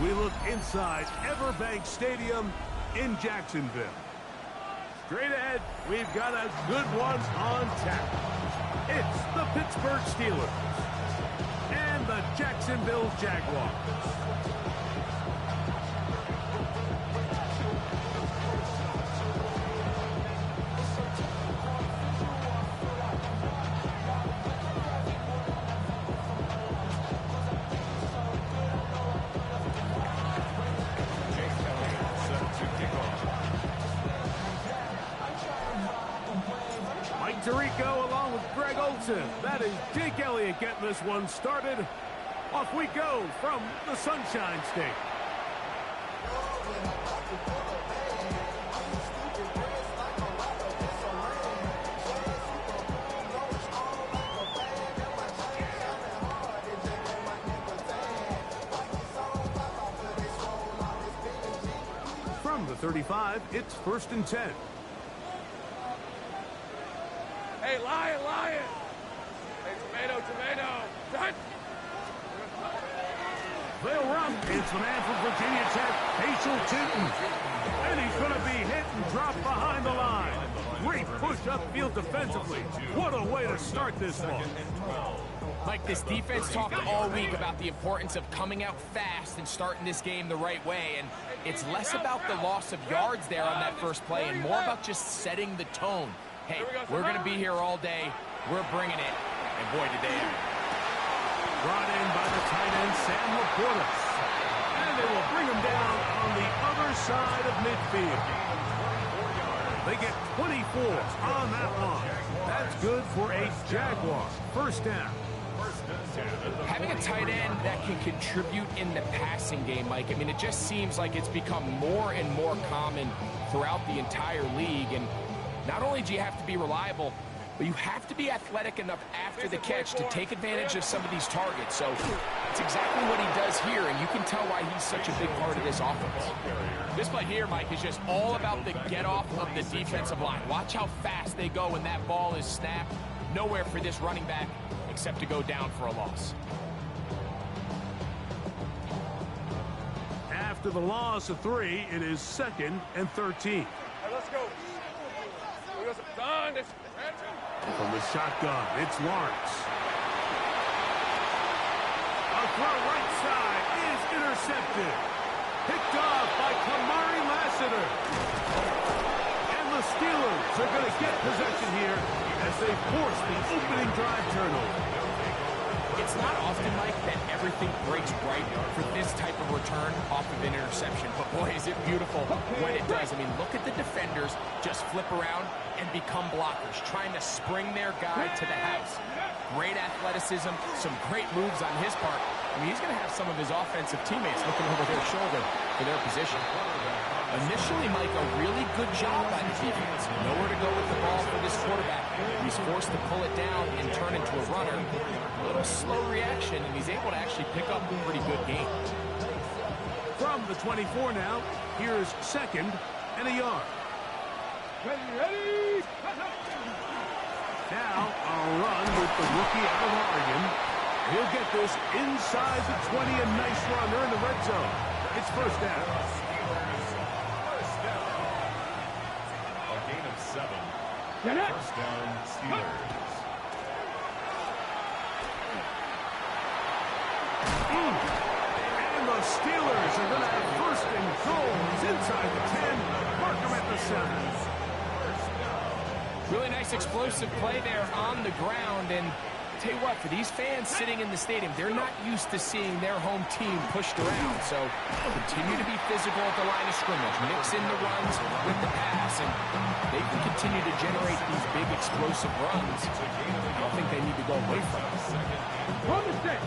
We look inside Everbank Stadium in Jacksonville. Straight ahead, we've got a good one on tap. It's the Pittsburgh Steelers and the Jacksonville Jaguars. Tirico along with Greg Olson. That is Jake Elliott getting this one started. Off we go from the Sunshine State. From the 35, it's 1st and 10. Hey, Lion, Lion! Hey, tomato, tomato! Touch! They'll run. It's the man from Virginia Tech, Hazel Tinton. And he's going to be hit and dropped behind the line. Great push upfield defensively. What a way to start this one. Mike, this defense talked all week about the importance of coming out fast and starting this game the right way. And it's less about the loss of yards there on that first play and more about just setting the tone. Hey, we're going to be here all day. We're bringing it. And boy, did they ever. Brought in by the tight end, Sam Laporta. And they will bring him down on the other side of midfield. They get 24 on that line. That's good for a Jaguar. First down. Having a tight end that can contribute in the passing game, Mike, I mean, it just seems like it's become more and more common throughout the entire league. And not only do you have to be reliable, but you have to be athletic enough after the catch to take advantage of some of these targets. So it's exactly what he does here, and you can tell why he's such a big part of this offense. This play here, Mike, is just all about the get-off of the defensive line. Watch how fast they go when that ball is snapped. Nowhere for this running back except to go down for a loss. After the loss of 3, it is 2nd and 13. Hey, let's go. From the shotgun, it's Lawrence. A throw right side is intercepted. Picked off by Kamari Lassiter. And the Steelers are going to get possession here as they force the opening drive turnover. It's not often, Mike, that everything breaks right for this type of return off of an interception. But, boy, is it beautiful when it does. I mean, look at the defenders just flip around and become blockers, trying to spring their guy to the house. Great athleticism, some great moves on his part. I mean, he's going to have some of his offensive teammates looking over their shoulder for their position. Initially, Mike, a really good job by the defense. Nowhere to go with the ball for this quarterback. He's forced to pull it down and turn into a runner. A little slow reaction, and he's able to actually pick up a pretty good game. From the 24 now, here's 2nd and a yard. Ready! Now, a run with the rookie out of Oregon. He'll get this inside the 20, a nice run. They're in the red zone. It's first down. A gain of 7. First down, Steelers. And the Steelers are going to have 1st and goal. He's inside the 10. Mark him at the 7. Really nice explosive play there on the ground. And tell you what, for these fans sitting in the stadium, they're not used to seeing their home team pushed around. So continue to be physical at the line of scrimmage. Mix in the runs with the pass. And they can continue to generate these big explosive runs. I don't think they need to go away from it.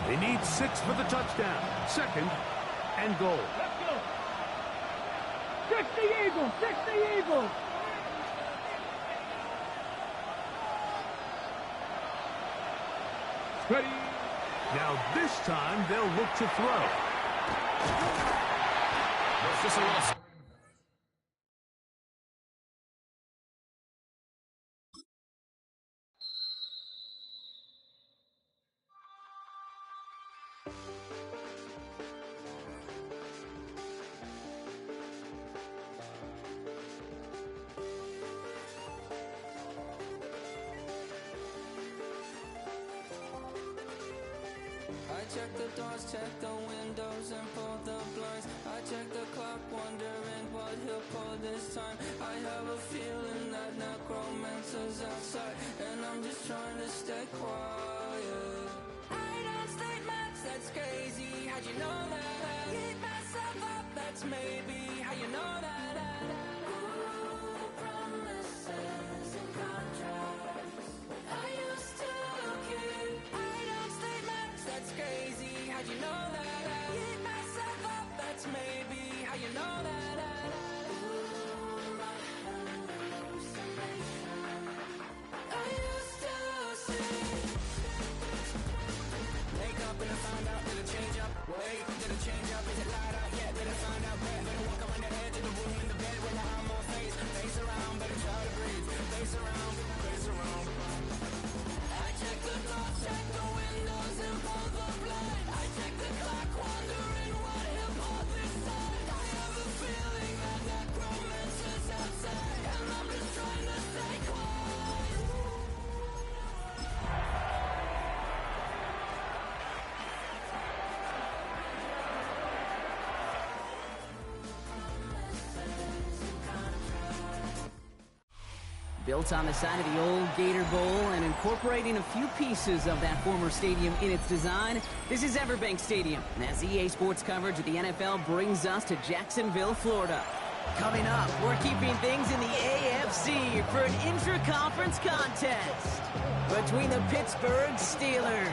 They need 6 for the touchdown. 2nd and goal. Let's go. 60 Eagles! 60 Eagles! Ready. Now this time they'll look to throw. Just a little... check the doors, check the windows, and pull the blinds. I check the clock, wondering what he'll pull this time. I have a feeling that necromancer's outside, and I'm just trying to stay quiet. I don't state much, that's crazy. How'd you know that? Keep myself up, that's maybe how you know that. Ooh, promises and contracts. I used to keep. I don't state much, that's crazy. How'd you know that? Keep myself up, that's maybe how you know that. Ooh, my hallucination. I used to see. Wake up and I find out, did it change up? Wait, did it change up? Is it light out yet? Did it find out where? Better walk around the edge of the room in the bed when I'm on face around, better try to breathe. Face around, face around. I check the doors, check the windows, and pull the blind. I check the clock, wondering what he'll pull this time. I have a feeling that necromancer's outside, and I'm just trying to stay quiet. Built on the side of the old Gator Bowl and incorporating a few pieces of that former stadium in its design, this is Everbank Stadium. And as EA Sports coverage of the NFL brings us to Jacksonville, Florida. Coming up, we're keeping things in the AFC for an intra-conference contest between the Pittsburgh Steelers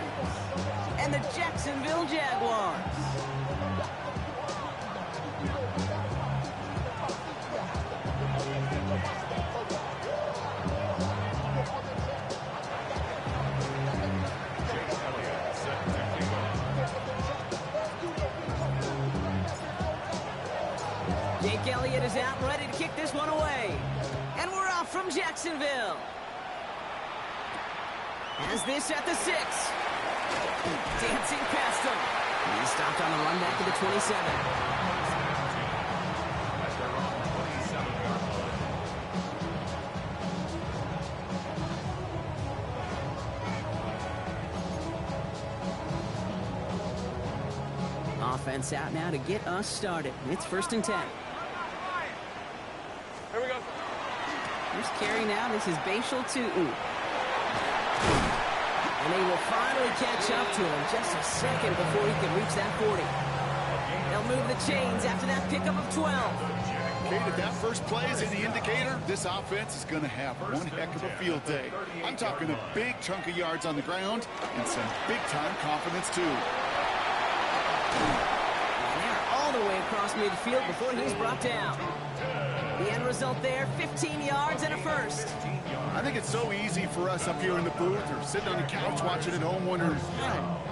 and the Jacksonville Jaguars. Jake Elliott is out and ready to kick this one away. And we're off from Jacksonville. As this at the 6. Dancing past him. And he stopped on the run back to the 27. Offense out now to get us started. It's 1st and 10. Here we go. First carry now. This is Bashal Tu'u. And they will finally catch up to him just a second before he can reach that 40. They'll move the chains after that pickup of 12. Kate, if that first play is any indicator, this offense is going to have one heck of a field day. I'm talking a big chunk of yards on the ground and some big-time confidence, too. And they're all the way across midfield before he's brought down. The end result there, 15 yards and a first. I think it's so easy for us up here in the booth or sitting on the couch watching at home wondering,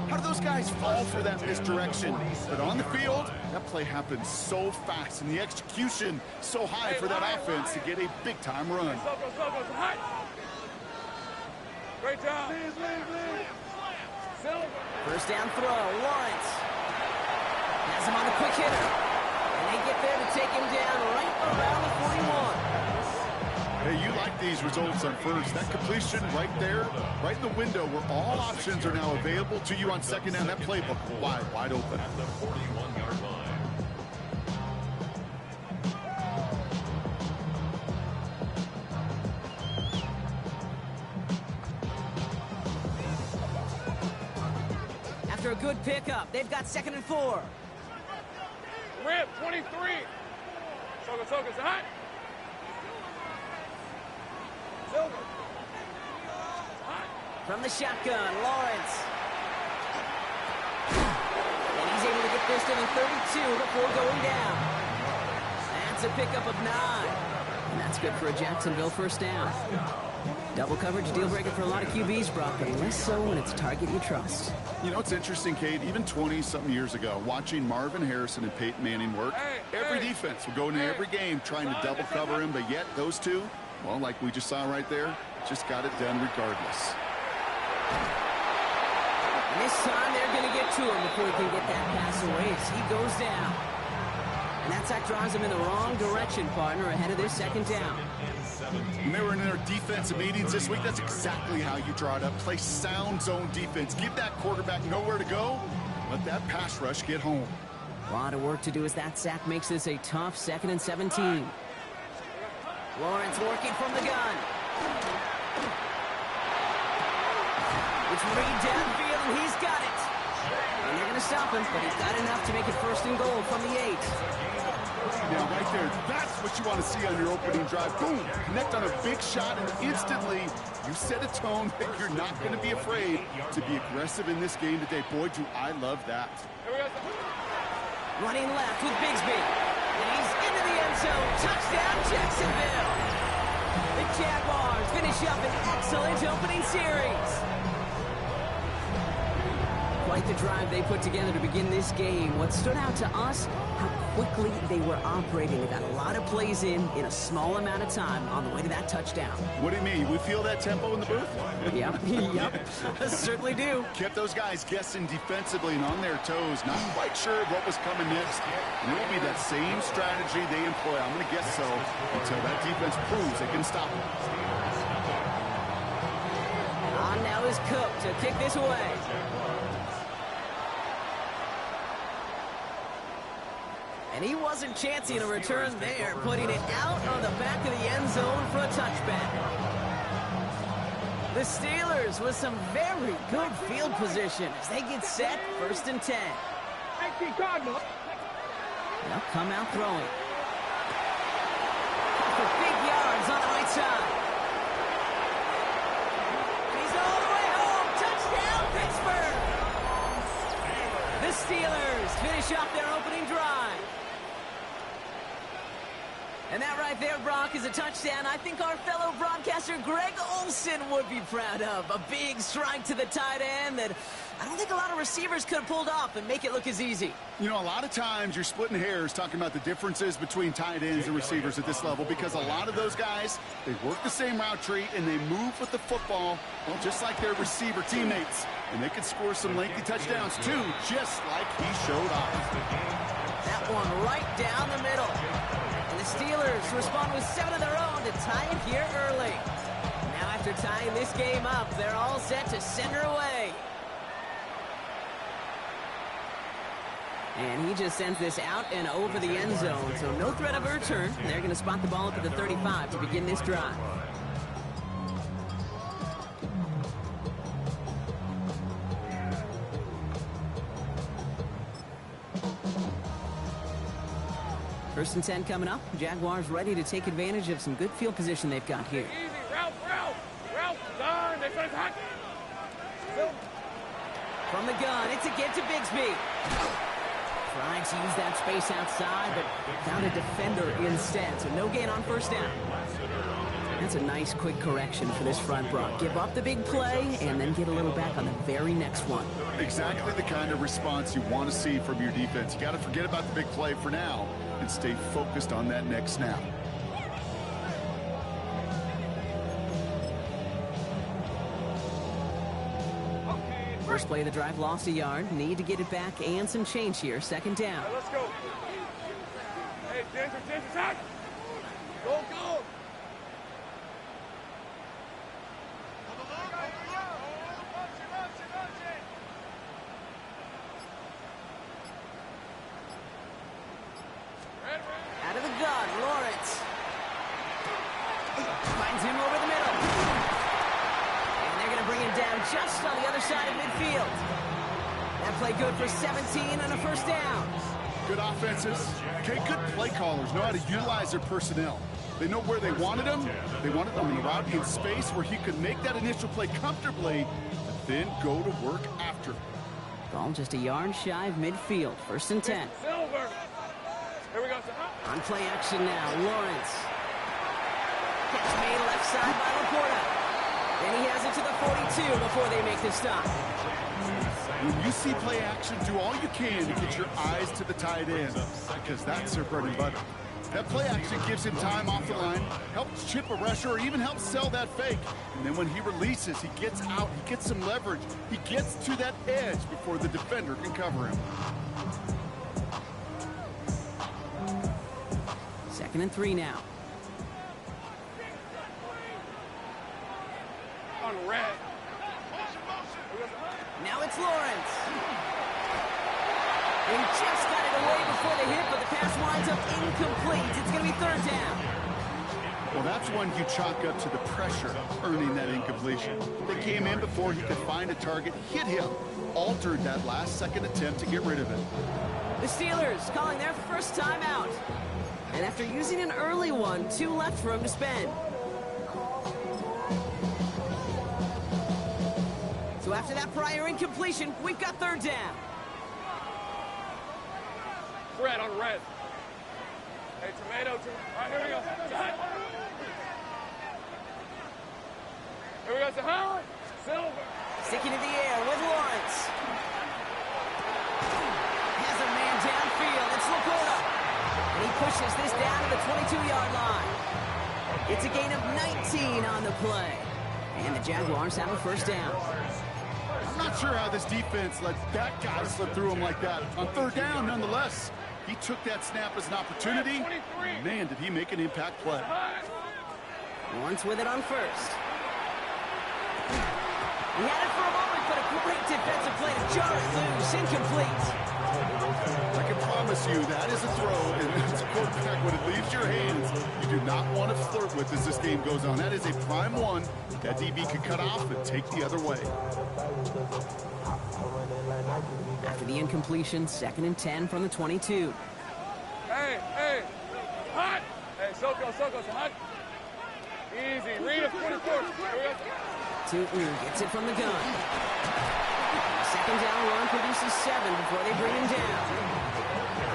how do those guys fall for that misdirection? But on the field, that play happens so fast and the execution so high for that offense to get a big-time run. Great job. First down throw, Lawrence. Has him on the quick hitter. And they get there to take him down right around the 41. Hey, you like these results on first. That completion right there, right in the window where all options are now available to you on second down. That playbook wide open. At the 41-yard line. After a good pickup, they've got 2nd and 4. Rip, 23. Soga, hot. Silver. Hot. From the shotgun, Lawrence. And he's able to get this to the 32 before going down. That's a pickup of 9. And that's good for a Jacksonville first down. Double coverage deal breaker for a lot of QBs, Brock, but less so when it's a target you trust. You know, it's interesting, Kate, even 20-something years ago, watching Marvin Harrison and Peyton Manning work, every defense would go into every game trying to double cover him, but yet those two, well, like we just saw right there, just got it done regardless. And this time they're going to get to him before he can get that pass away as he goes down. And that sack drives him in the wrong direction, partner, ahead of their 2nd down. When they were in their defensive meetings this week, that's exactly how you draw it up. Play sound zone defense. Give that quarterback nowhere to go, let that pass rush get home. A lot of work to do as that sack makes this a tough 2nd and 17. Lawrence working from the gun. It's Reed downfield, and he's got it. And they're going to stop him, but he's got enough to make it 1st and goal from the 8. Now, right there, that's what you want to see on your opening drive. Boom! Connect on a big shot, and instantly you set a tone that you're not going to be afraid to be aggressive in this game today. Boy, do I love that. Running left with Bigsby. And he's into the end zone. Touchdown, Jacksonville. The Jaguars finish up an excellent opening series. Quite the drive they put together to begin this game. What stood out to us, how quickly they were operating. They got a lot of plays in a small amount of time on the way to that touchdown. What do you mean? We feel that tempo in the booth? Yep, yep, certainly do. Kept those guys guessing defensively and on their toes, not quite sure what was coming next. And it will be that same strategy they employ, I'm going to guess so, until that defense proves they can stop them. On now is Cook to kick this away. And he wasn't chancing a return there, putting it out on the back of the end zone for a touchback. The Steelers with some very good field position as they get set 1st and 10. They'll come out throwing. For big yards on the right side. He's all the way home. Touchdown, Pittsburgh. The Steelers finish off their opening drive. And that right there, Brock, is a touchdown I think our fellow broadcaster Greg Olsen would be proud of. A big strike to the tight end that I don't think a lot of receivers could have pulled off and make it look as easy. You know, a lot of times you're splitting hairs talking about the differences between tight ends and receivers at this level because a lot of those guys, they work the same route tree and they move with the football, well, just like their receiver teammates. And they can score some lengthy touchdowns, too, just like he showed off. That one right down the middle. And the Steelers respond with 7 of their own to tie it here early. Now after tying this game up, they're all set to send her away. And he just sends this out and over the end zone, so no threat of a return. They're going to spot the ball up at the 35 to begin this drive. First and 10 coming up. Jaguars ready to take advantage of some good field position they've got here. Easy, Ralph, done. They try to hack. From the gun, it's a get to Bigsby. Trying to use that space outside, but found a defender instead, so no gain on first down. That's a nice quick correction for this front, Brock. Give up the big play and then get a little back on the very next one. Exactly the kind of response you want to see from your defense. You got to forget about the big play for now and stay focused on that next snap. First play of the drive, lost a yard. Need to get it back and some change here. Second down. Right, let's go. Hey, Ginger, attack. Go. Out of the gun, Lawrence. Finds him over the middle. And they're going to bring him down just on the other side of midfield. That play good for 17 and a first down. Good offenses. Okay, good play callers know how to utilize their personnel. They know where they wanted him. They wanted him in the route in space where he could make that initial play comfortably, but then go to work after. Ball just a yard shy of midfield. First and 10. Silver. Here we go. On play action now, Lawrence. Catch made left side by Laporta. Then he has it to the 42 before they make the stop. When you see play action, do all you can to get your eyes to the tight end because that's their bread and butter. That play action gives him time off the line, helps chip a rusher, or even helps sell that fake. And then when he releases, he gets out, he gets some leverage. He gets to that edge before the defender can cover him. Second and 3 now. On red. Now it's Lawrence. winds up incomplete. It's going to be third down. Well, that's one you chalk up to the pressure earning that incompletion. They came in before he could find a target, hit him, altered that last-second attempt to get rid of it. The Steelers calling their first time out. And after using an early one, 2 left for him to spend. So after that prior incompletion, we've got third down. Red on red. Hey, tomato. All right, here we go. Here we go, Sahara. Silver. Sticking in the air with Lawrence. Has a man downfield. It's Laporta. And he pushes this down to the 22-yard line. It's a gain of 19 on the play. And the Jaguars have a first down. I'm not sure how this defense let that guy slip through him like that. On third down, nonetheless, he took that snap as an opportunity. Man, did he make an impact play. Lawrence with it on first. He had it for a moment, but a great defensive play to jar it loose. Incomplete. I can promise you that is a throw, and as a quarterback, when it leaves your hands, you do not want to flirt with as this game goes on. That is a prime one that DB could cut off and take the other way. After the incompletion, 2nd and 10 from the 22. Hey, hot. Hey, Soko, hot. Easy, read a 44. Here we go. Tootin gets it from the gun. The second down run produces 7 before they bring him down.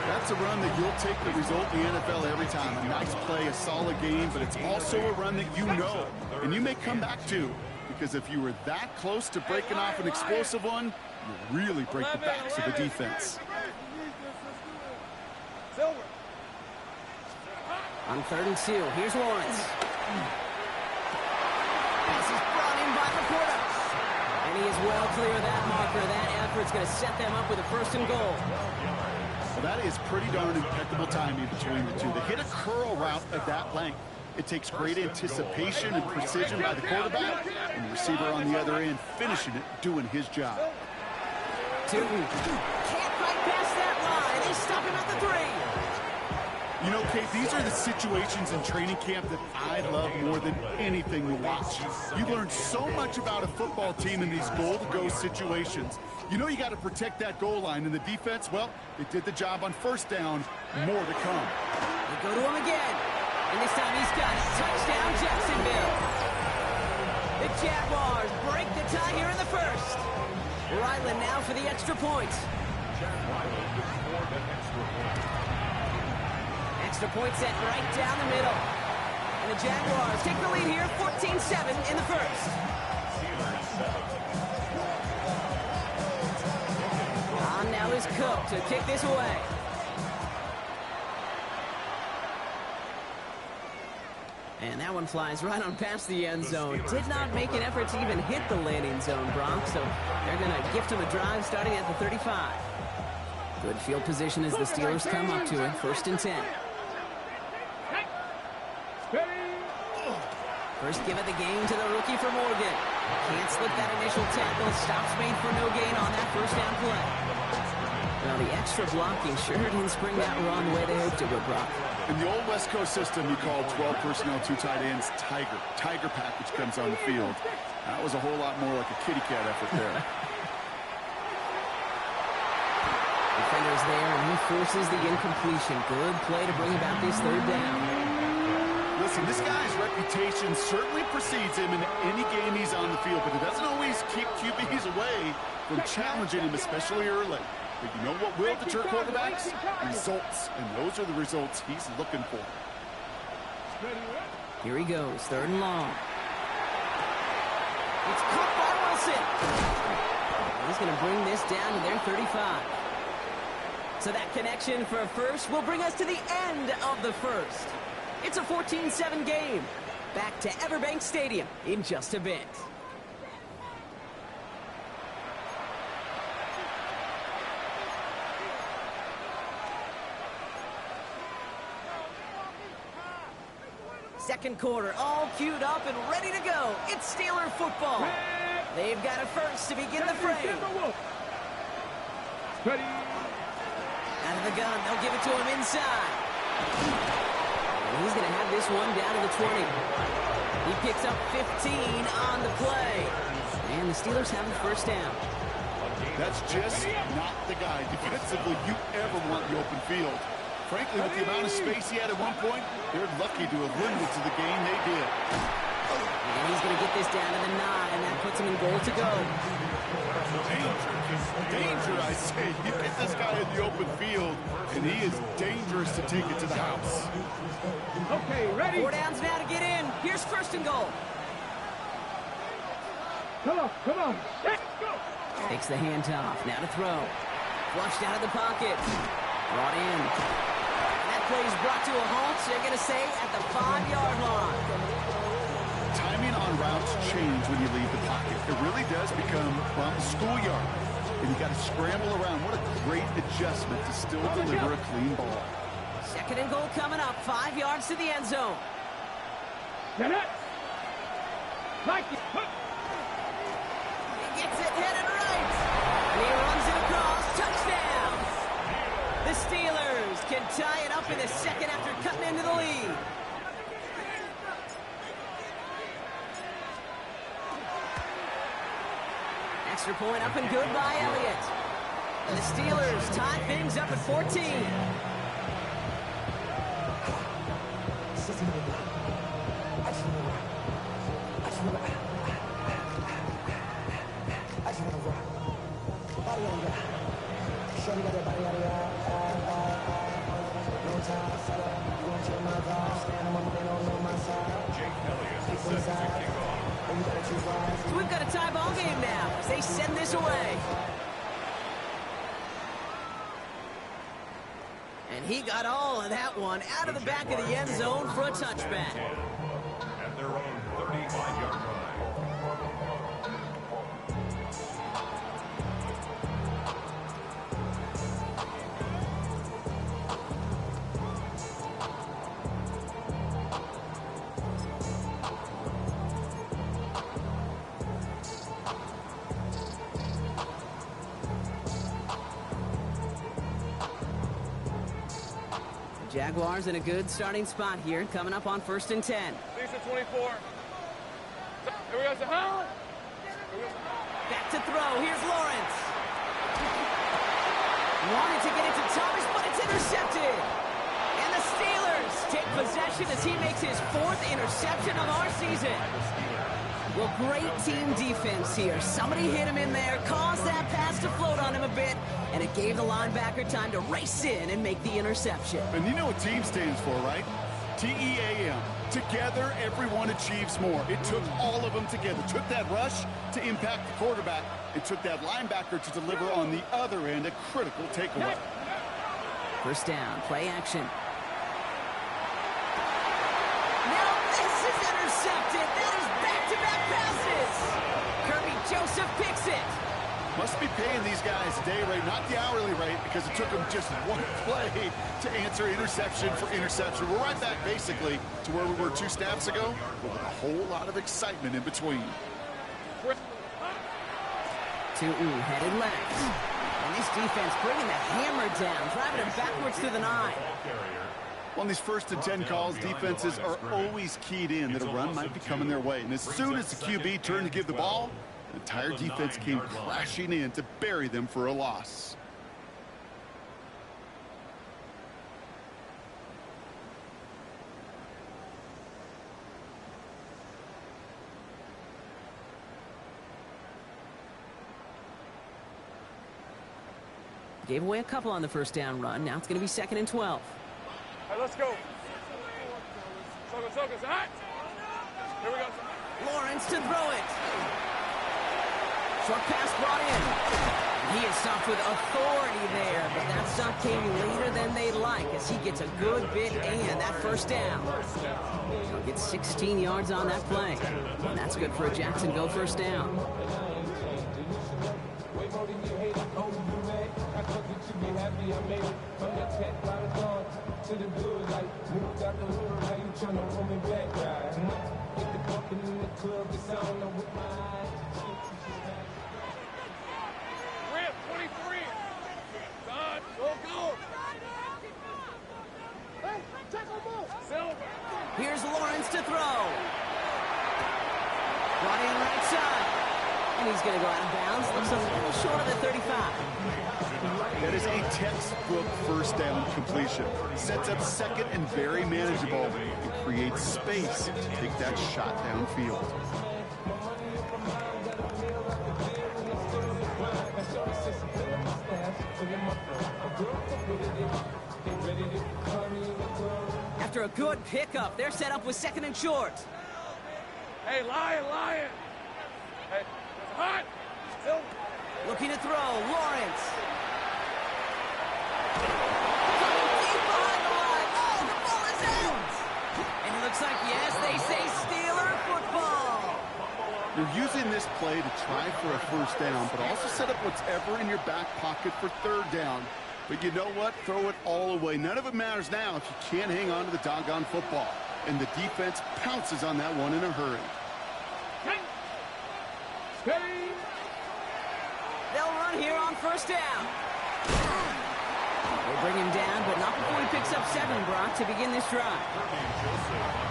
That's a run that you'll take the result in the NFL every time. A nice play, a solid game, but it's also a run that you know, and you may come back to, because if you were that close to breaking off an explosive one, you really break the backs of the defense. Silver. On 3rd and 2, here's Lawrence. Pass is brought in by Laporta. And he is well clear of that marker. That effort's going to set them up with a 1st and goal. Well, that is pretty darn impeccable timing between the two. To hit a curl route of that length, it takes great anticipation and precision by the quarterback, and the receiver on the other end finishing it, doing his job. Tootin can't quite pass that line. They stop him at the 3. You know, Kate, these are the situations in training camp that I love more than anything to watch. You learn so much about a football team in these goal-to-go situations. You know you got to protect that goal line, and the defense, well, they did the job on 1st down. More to come. They go to him again. And this time he's got it. Touchdown, Jacksonville. The Jaguars break the tie here in the 1st. Ryland now for the extra point. Extra point set right down the middle. And the Jaguars take the lead here, 14-7 in the 1st. On now is Cook to kick this away. And that one flies right on past the end zone. Did not make an effort to even hit the landing zone, Brock. So they're going to gift him a drive starting at the 35. Good field position as the Steelers come up to it. 1st and 10. First give of the game to the rookie for Morgan. Can't slip that initial tackle. Stops made for no gain on that 1st down play. Well, the extra blocking sure didn't spring that run the way they hoped it would, Brock. In the old West Coast system, you called 12 personnel, 2 tight ends, Tiger. Tiger package comes on the field. That was a whole lot more like a kitty cat effort there. Defender's there, and he forces the incompletion. Good play to bring about this 3rd down. Listen, this guy's reputation certainly precedes him in any game he's on the field, but it doesn't always keep QBs away from challenging him, especially early. But you know what will deter quarterbacks? Results, and those are the results he's looking for. Here he goes, 3rd and long. It's caught by Wilson. He's going to bring this down to their 35. So that connection for a first will bring us to the end of the 1st. It's a 14-7 game. Back to Everbank Stadium in just a bit. Second quarter, all queued up and ready to go. It's Steeler football. They've got a first to begin the fray. Out of the gun, they'll give it to him inside. And he's going to have this one down to the 20. He picks up 15 on the play. And the Steelers have the first down. That's just not the guy defensively you ever want in the open field. Frankly, with the amount of space he had at one point, they're lucky to have limited to the game they did. And he's going to get this down to the 9, and that puts him in goal to go. Danger, I say. You get this guy in the open field, and he is dangerous to take it to the house. Okay, ready? 4 downs now to get in. Here's first and goal. Come on. Let's go. Takes the handoff. Now to throw. Flushed out of the pocket. Brought in. That play is brought to a halt, so they're going to say at the 5-yard line. Timing on routes change when you leave the pocket. It really does become, well, the schoolyard. And you got to scramble around. What a great adjustment to still deliver a clean ball. Second and goal coming up. 5 yards to the end zone. Get it. Like it. He gets it headed right. And he runs it across. Touchdown. The Steelers can tie it up in the second after cutting into the lead. Extra point up and good by Elliott. And the Steelers tie things up at 14. So we've got a tie ball game now as they send this away. And he got all of that one out of the back of the end zone for a touchback. At their own 35-yard line. Jaguars in a good starting spot here, coming up on 1st and 10. Lisa 24. Here we go, huh? Back to throw. Here's Lawrence. Wanted to get it to Thomas, but it's intercepted. And the Steelers take possession as he makes his 4th interception of our season. Well, great team defense here. Somebody hit him in there, caused that pass to float on him a bit, and it gave the linebacker time to race in and make the interception. And you know what team stands for, right? T-E-A-M. Together, everyone achieves more. It took all of them together. Took that rush to impact the quarterback. It took that linebacker to deliver on the other end, a critical takeaway. First down, play action. Now this is intercepted. That is back-to-back passes. Kirby Joseph picks it. Must be paying these guys a day rate, not the hourly rate, because it took them just one play to answer interception for interception. We're right back, basically, to where we were 2 snaps ago, but with a whole lot of excitement in between. Headed left. And this defense bringing the hammer down, driving him backwards to the 9. On these 1st and 10 calls, defenses are always keyed in that a run might be coming their way. And as soon as the QB turned to give the ball, the entire defense came crashing in to bury them for a loss. Gave away a couple on the first down run. Now it's going to be 2nd and 12. All right, let's go. Soko, hot. Here we go. Lawrence to throw it. Short pass brought in. He is stopped with authority there, but that stop came later than they'd like as he gets a good bit and that first down. He'll get 16 yards on that play. And that's good for a Jacksonville first down. Rip, 23. Done. Go. Here's Lawrence to throw. Brought in right side. And he's going to go out of bounds. Looks a little short of the 35. That is a textbook first down completion. Sets up second and very manageable. It creates space to take that shot downfield. After a good pickup, they're set up with second and short. Hey, Lion! Hey, it's hot! Still. Looking to throw, Lawrence. Coming deep behind the line. Oh, the ball is out! And it looks like, yes, they say Steeler football. You're using this play to try for a first down, but also set up whatever in your back pocket for third down. But you know what? Throw it all away. None of it matters now if you can't hang on to the doggone football. And the defense pounces on that one in a hurry. They'll run here on first down. They bring him down, but not before he picks up 7, Brock, to begin this drive.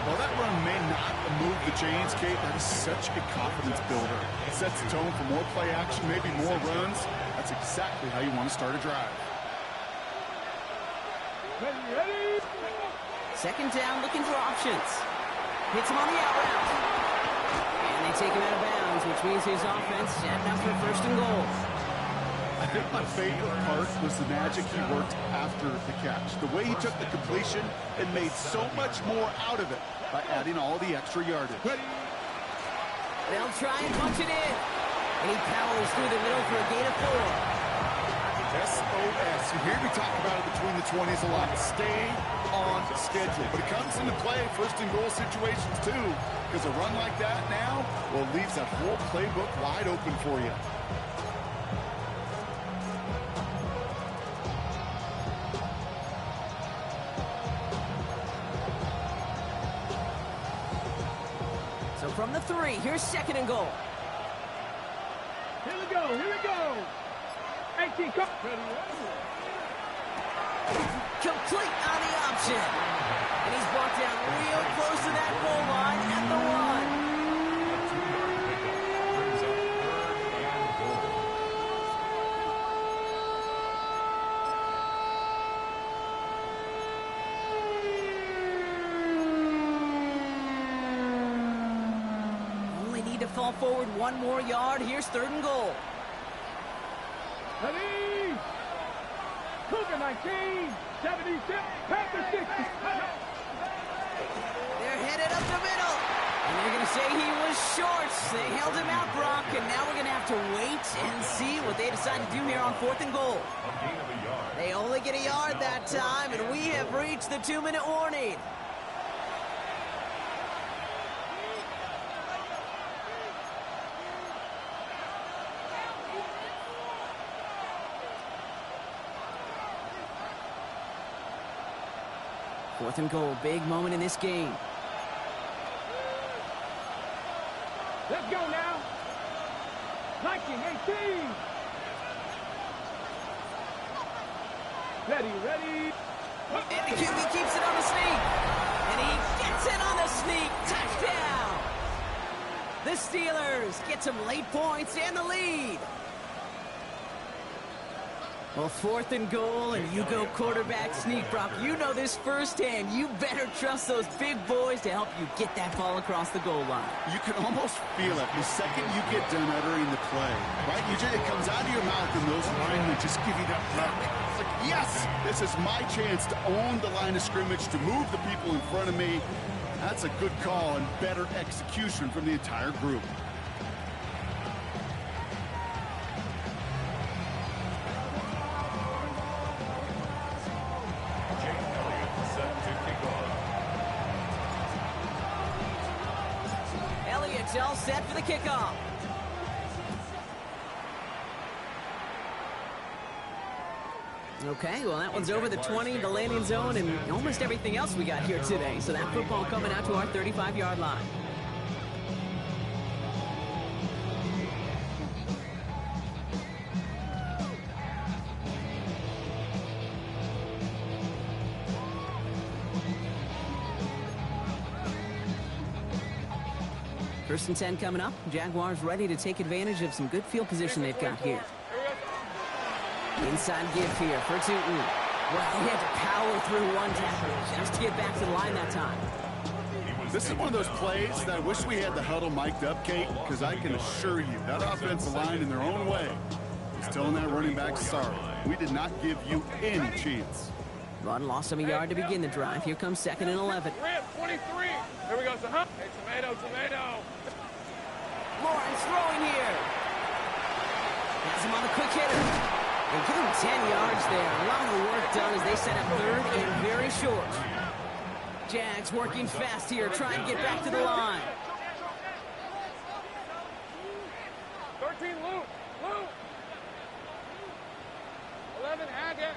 Well, that run may not move the chains, Kate. That is such a confidence builder. It sets the tone for more play action, maybe more runs. That's exactly how you want to start a drive. Ready? Second down, looking for options. Hits him on the out route. And they take him out of bounds, which means his offense set up for first and goal. I think my favorite part was the magic he worked after the catch. The way he took the completion and made so much more out of it by adding all the extra yardage. They'll try and punch it in. And he powers through the middle for a gain of 4. SOS. You hear me talk about it between the 20s a lot. Stay on schedule. But it comes into play first and goal situations too. Because a run like that now, well, leaves that whole playbook wide open for you. So from the 3, here's second and goal. Here we go. 18, come. Complete on the option. And he's brought down real close to that goal line at the 1. Only need to fall forward 1 more yard. Here's third and goal. Ready? Cougar 19, 76, Panther 60. They're headed up the middle. And they're going to say he was short. They held him out, Brock, and now we're going to have to wait and see what they decide to do here on 4th and goal. They only get a yard that time, and we have reached the 2-minute warning. Fourth and goal, big moment in this game. Let's go now. 19, 18. Ready. And the QB keeps it on the sneak. And he gets it on the sneak. Touchdown. The Steelers get some late points and the lead. Well, 4th and goal, and you go quarterback sneak, Brock. You know this firsthand. You better trust those big boys to help you get that ball across the goal line. You can almost feel it the second you get done uttering the play, right? It comes out of your mouth, and those linemen just give you that look. It's like, yes, this is my chance to own the line of scrimmage, to move the people in front of me. That's a good call and better execution from the entire group. Elliott's all set for the kickoff. Okay, well, that one's over the 20, the landing zone, and almost everything else we got here today. So that football coming out to our 35-yard line. First and 10 coming up. Jaguars ready to take advantage of some good field position they've got here. Inside give here for Tootin. Well, he had to power through one tackle just to get back to the line that time. This is one of those plays that I wish we had the huddle mic'd up, Kate, because I can assure you that offensive line in their own way is telling that running back, sorry, we did not give you any chance. Run lost him a yard to begin the drive. Here comes 2nd and 11. 23. Here we go. So, hey, tomato. Lawrence throwing here. Has him on the quick hitter. And give him 10 yards there. A lot of the work done as they set up 3rd and very short. Jags working fast here, trying to get back to the line. 13, Luke. 11, Haggett.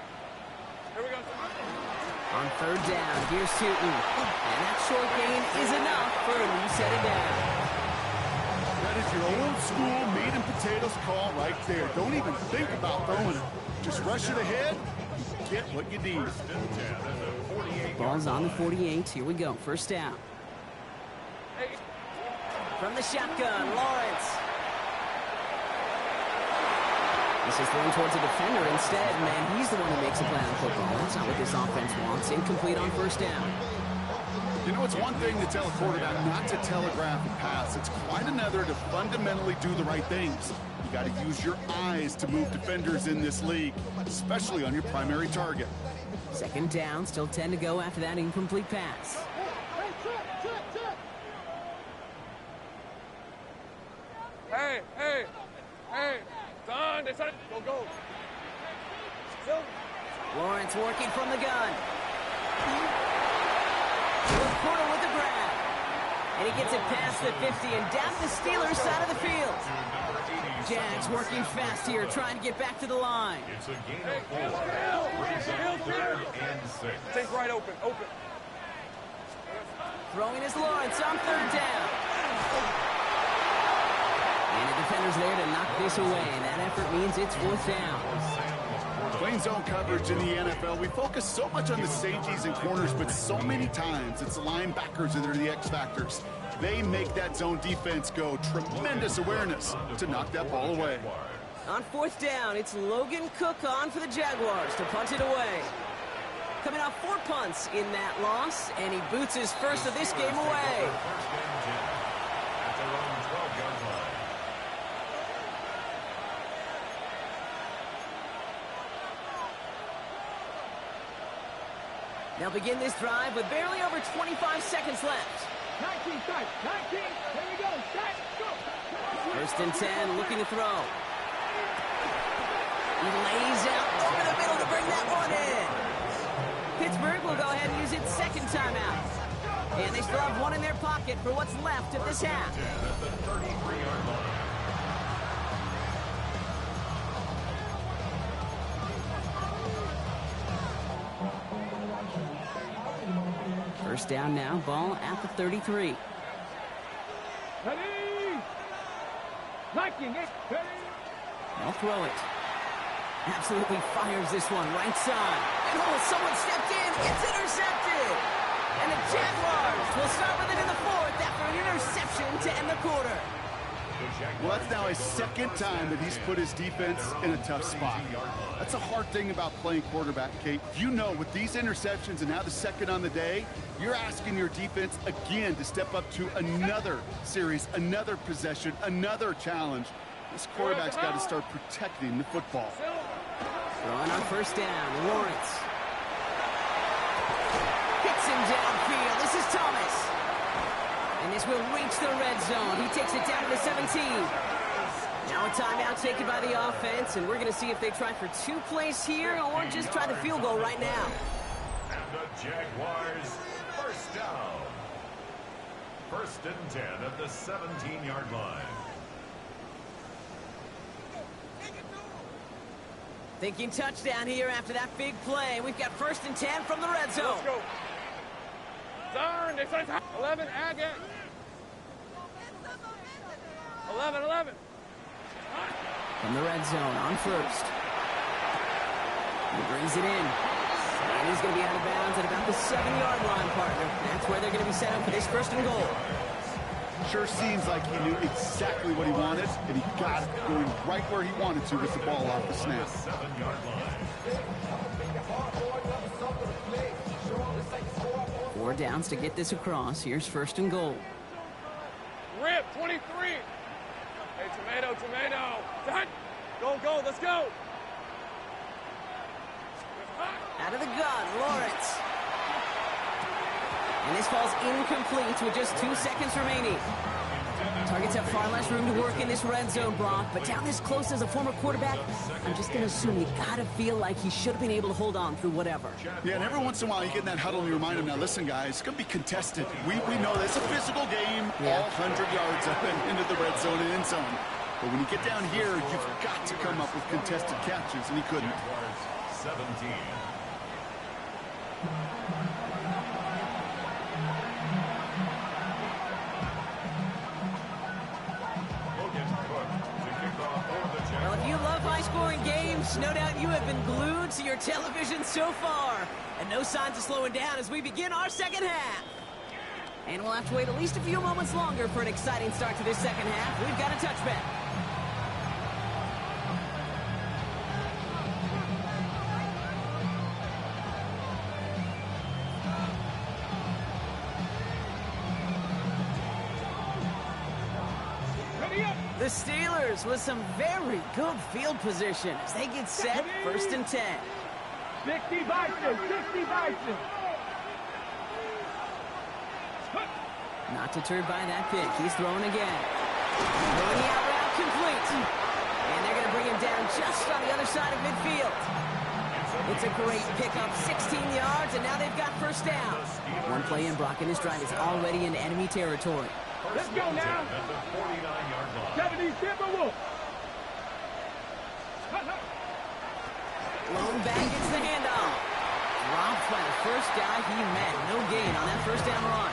Here we go. On 3rd down, here's Tootin. And that short gain is enough for a new set of down. That is your old school meat and potatoes call right there. Don't even think about throwing it. Just rush it ahead and get what you need. Ball's on the 48. Here we go. First down. From the shotgun, Lawrence. This is thrown towards a defender instead. Man, he's the one who makes a play on football. That's not what this offense wants. Incomplete on first down. You know, it's one thing to tell a quarterback not to telegraph a pass. It's quite another to fundamentally do the right things. You got to use your eyes to move defenders in this league, especially on your primary target. 2nd down, still 10 to go after that incomplete pass. Hey. Don, go. Lawrence working from the gun. Fourth quarter with the grab. And he gets it past the 50 and down the Steelers' side of the field. Jags working fast here, trying to get back to the line. It's a gain of 4. 3rd and 6. Take right open. Throwing is Lawrence on 3rd down. And the defender's there to knock this away. That effort means it's 4th down. Playing zone coverage in the NFL, we focus so much on the safeties and corners, but so many times it's the linebackers that are the X factors. They make that zone defense go. Tremendous awareness to knock that ball away. On 4th down, it's Logan Cook on for the Jaguars to punt it away. Coming off 4 punts in that loss, and he boots his first of this game away. At their own 12-yard line. They'll begin this drive with barely over 25 seconds left. 19, start. 19. Here we go. Set. Go. 1st and 10, looking to throw. He lays out over the middle to bring that one in. Pittsburgh will go ahead and use its 2nd timeout. And they still have one in their pocket for what's left of this half. At the 33-yard line. First down now, ball at the 33. Ready. 19. Ready. They'll throw it. Absolutely fires this one right side. And someone stepped in. It's intercepted. And the Jaguars will start with it in the 4th after an interception to end the quarter. Well, that's now his 2nd time that he's put his defense in a tough spot. That's a hard thing about playing quarterback, Kate. You know, with these interceptions and now the 2nd on the day, you're asking your defense again to step up to another series, another possession, another challenge. This quarterback's got to start protecting the football. Throwing on first down, Lawrence. Hits him downfield. This is Thomas. And this will reach the red zone. He takes it down to the 17. Now a timeout taken by the offense, and we're going to see if they try for 2 plays here or just try the field goal right now. And the Jaguars, first down. 1st and 10 at the 17-yard line. Thinking touchdown here after that big play. We've got 1st and 10 from the red zone. Let's go. Darn, they said 11, Agate. 11. From the red zone on first. He brings it in. And he's going to be out of bounds at about the 7-yard line, partner. That's where they're going to be set up for this 1st and goal. Sure seems like he knew exactly what he wanted, and he got it going right where he wanted to with the ball off the snap. 7-yard line. 4 downs to get this across. Here's 1st and goal. Rip, 23. Hey, tomato. Done. Go, let's go. Out of the gun, Lawrence. And this falls incomplete with just 2 seconds remaining. Targets have far less room to work in this red zone, Brock, but down this close as a former quarterback, I'm just going to assume you got to feel like he should have been able to hold on through whatever. Yeah, and every once in a while you get in that huddle and you remind him, now listen, guys, it's going to be contested. We know this. It's a physical game, all 100 yards up and into the red zone and end zone. But when you get down here, you've got to come up with contested catches, and he couldn't. 17. Well, if you love high-scoring games, no doubt you have been glued to your television so far. And no signs of slowing down as we begin our second half. And we'll have to wait at least a few moments longer for an exciting start to this second half. We've got a touchback. The Steelers with some very good field position as they get set, 1st and 10. 60 Bison, 60 Bison. Not deterred by that pick. He's throwing again. Throwing the out route complete. And they're going to bring him down just on the other side of midfield. It's a great pickup, 16 yards, and now they've got 1st down. One play in, Brock, and his drive is already in enemy territory. Let's go now. 70 Timberwolves. Lone back gets the handoff. Dropped by the first guy he met. No gain on that 1st down run.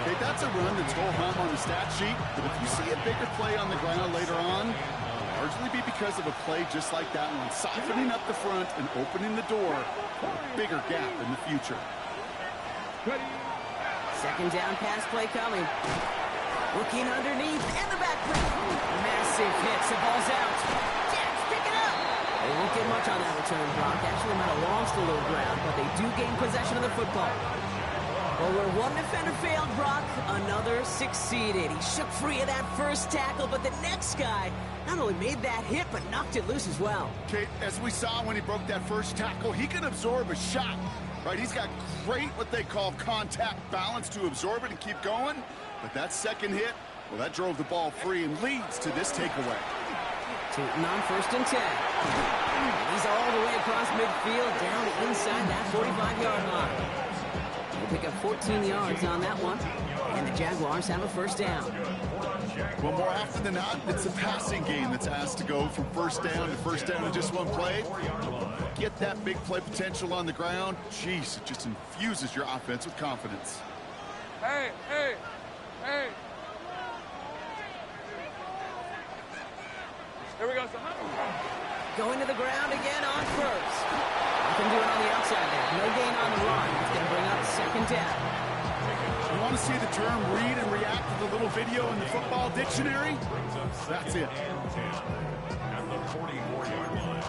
Okay, that's a run that's go home on the stat sheet, but if you see a bigger play on the ground later on, it'll largely be because of a play just like that one, siphoning up the front and opening the door for a bigger gap in the future. 2nd down pass play coming. Looking underneath, and the back play. Massive hits, the ball's out. Jags pick it up. They won't get much on that return, Brock. Actually might have lost a little ground, but they do gain possession of the football. Well, where one defender failed, Brock, another succeeded. He shook free of that first tackle, but the next guy not only made that hit, but knocked it loose as well. Okay, as we saw when he broke that first tackle, he can absorb a shot, right? He's got great, what they call contact balance to absorb it and keep going. But that second hit, well, that drove the ball free and leads to this takeaway. Tootin on 1st and 10. He's all the way across midfield, down inside that 45-yard line. They pick up 14 yards on that one, and the Jaguars have a 1st down. Well, more often than not, it's a passing game that's asked to go from 1st down to 1st down in just one play. Get that big play potential on the ground. Jeez, it just infuses your offense with confidence. Hey. Here we go, Going to the ground again on 1st. Can do it on the outside there. No gain on the run. It's going to bring up 2nd down. You want to see the term read and react to the little video in the football dictionary? That's it. At the 44-yard line.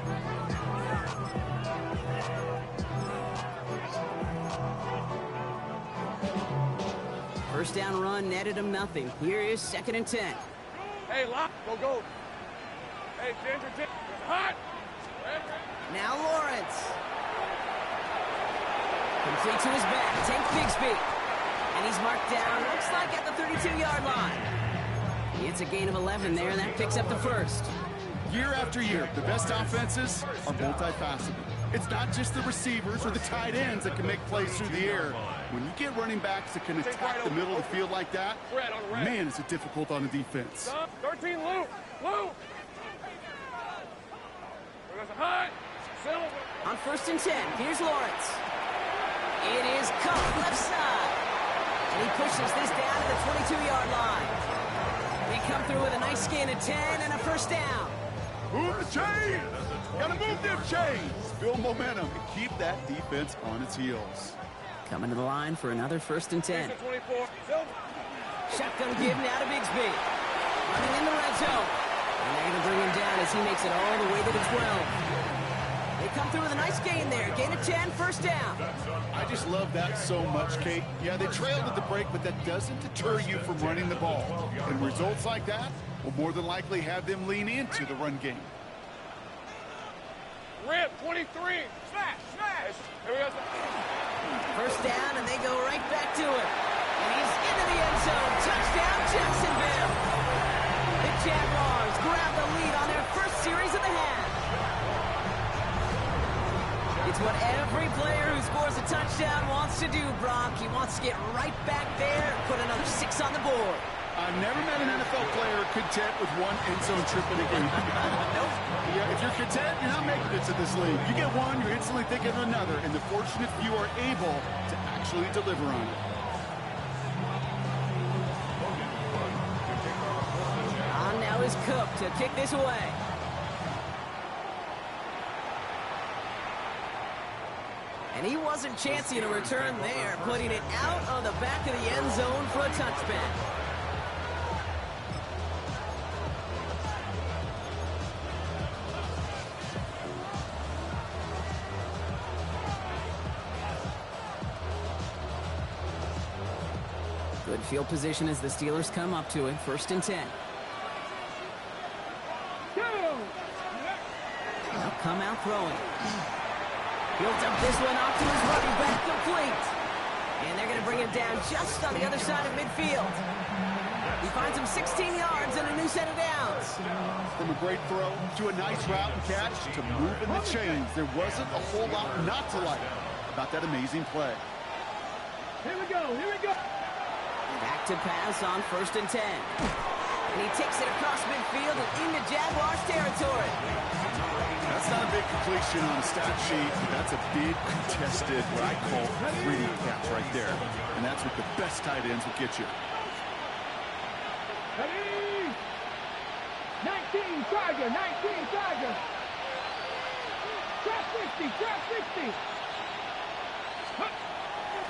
1st down run netted him nothing. Here is 2nd and 10. Hey, lock. Go. Hey, Ginger. Hot. Now Lawrence. Complete to his back. Tank Bigsby. And he's marked down, looks like at the 32-yard line. It's a gain of 11 there, and that picks up the 1st. Year after year, the best offenses are multifaceted. It's not just the receivers or the tight ends that can make plays through the air. When you get running backs that can attack the middle of the field like that, man, is it difficult on the defense. 13, Lou. Hot. On 1st and 10, here's Lawrence. It is caught left side. And he pushes this down to the 22-yard line. They come through with a nice gain of 10 and a 1st down. Move the chains! Gotta move them chains! Build momentum and keep that defense on its heels. Coming to the line for another 1st and 10. Shotgun give now to Bigsby. Running in the red zone. And they're going to bring him down as he makes it all the way to the 12. They come through with a nice gain there. Gain of 10, first down. I just love that so much, Kate. Yeah, they trailed at the break, but that doesn't deter you from running the ball. And results like that will more than likely have them lean into the run game. Rip, 23. Smash, smash. Here we go. First down, and they go right back to it. And he's into the end zone. Touchdown, Jacksonville. The Jaguars grab the lead on their first series of the half. It's what every player who scores a touchdown wants to do, Brock. He wants to get right back there and put another 6 on the board. I've never met an NFL player content with one end zone trip in a game. Nope. Yeah, if you're content, you're not making it to this league. You get one, you're instantly thinking of another, and the fortunate few are able to actually deliver on it. On now is Cook to kick this away. And he wasn't chancing a return there, putting it out of the back of the end zone for a touchback. Good field position as the Steelers come up to it. First and 10. They'll come out throwing. Builds up this one off to his running back, complete. And they're going to bring him down just on the other side of midfield. He finds him 16 yards and a new set of downs. From a great throw to a nice route and catch to moving the chains, there wasn't a whole lot not to like about that amazing play. Here we go, here we go. Back to pass on first and 10. And he takes it across midfield and into Jaguars territory. That's not a big completion on a stat sheet, but that's a big contested, what I call gritty catch right there. And that's what the best tight ends will get you. Ready? 19 Charger, 19 Charger. Trap 60, trap 60.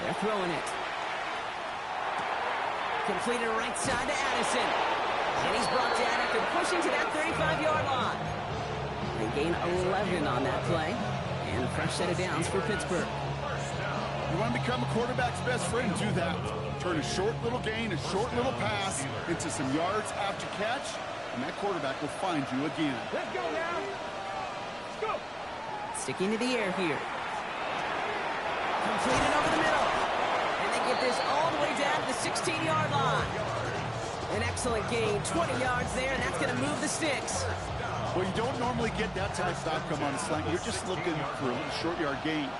They're throwing it. Completed right side to Addison. And he's brought down after pushing to that 35-yard line. They gain 11 on that play. And a fresh set of downs for Pittsburgh. You want to become a quarterback's best friend, do that. Turn a short little gain, a short little pass into some yards after catch, and that quarterback will find you again. Let's go now. Let's go. Sticking to the air here. Completed over the middle. And they get this all the way down to the 16-yard line. An excellent gain, 20 yards there, and that's going to move the sticks. Well, you don't normally get that type of outcome on a slant. You're just looking for a short yard gain.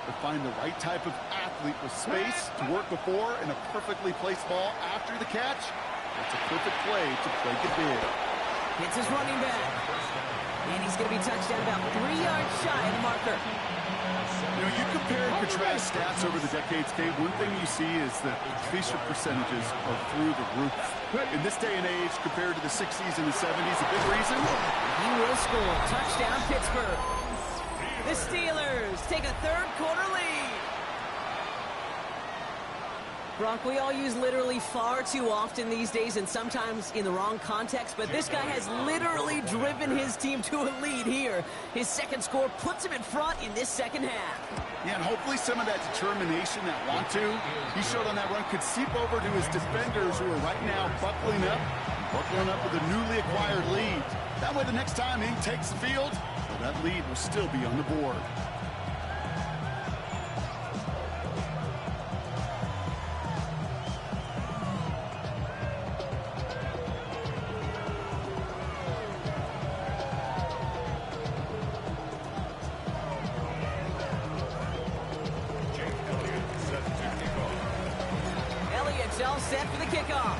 But find the right type of athlete with space to work before and a perfectly placed ball after the catch. That's a perfect play to play the big. Hits his running back. And he's going to be touched down about 3 yards shy of the marker. You know, you compare and contrast stats over the decades, Kate. One thing you see is that completion percentages are through the roof. In this day and age, compared to the 60s and the 70s, a big reason? He will score. Touchdown, Pittsburgh. The Steelers take a third-quarter lead. Brock, we all use literally far too often these days and sometimes in the wrong context, but this guy has literally driven his team to a lead here. His second score puts him in front in this second half. Yeah, and hopefully some of that determination, that want to, he showed on that run could seep over to his defenders who are right now buckling up with a newly acquired lead. That way the next time he takes the field, that lead will still be on the board. Elliott's all set for the kickoff.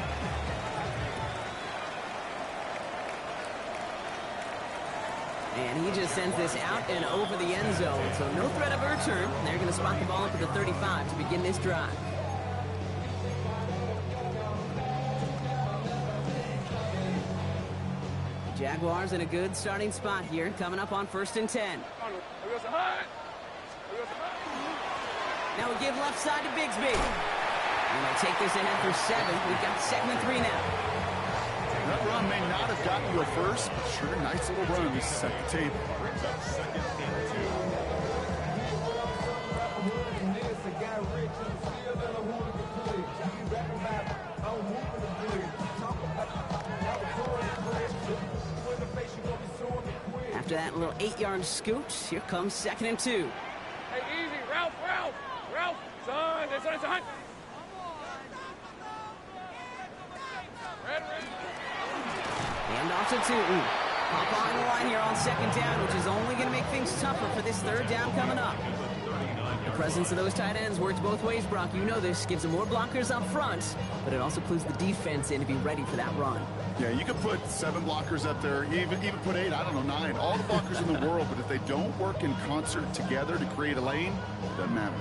And he just sends this out and over the end zone. So no threat of a return. They're going to spot the ball up at the 35 to begin this drive. The Jaguars in a good starting spot here, coming up on first and 10. Now we give left side to Bigsby. And they'll take this ahead for 7. We've got 2nd and 3 now. That run may not have gotten you a first, but sure, nice little run to set the table. After that little 8-yard scoot, here comes 2nd and 2. Hey, easy, Ralph, son, it's a hunt. Red. And off to Tootin. Pop on the line here on 2nd down, which is only going to make things tougher for this 3rd down coming up. The presence of those tight ends works both ways, Brock. You know this. Gives them more blockers up front, but it also clues the defense in to be ready for that run. Yeah, you could put 7 blockers up there, even put 8, I don't know, 9. All the blockers in the world, but if they don't work in concert together to create a lane, it doesn't matter.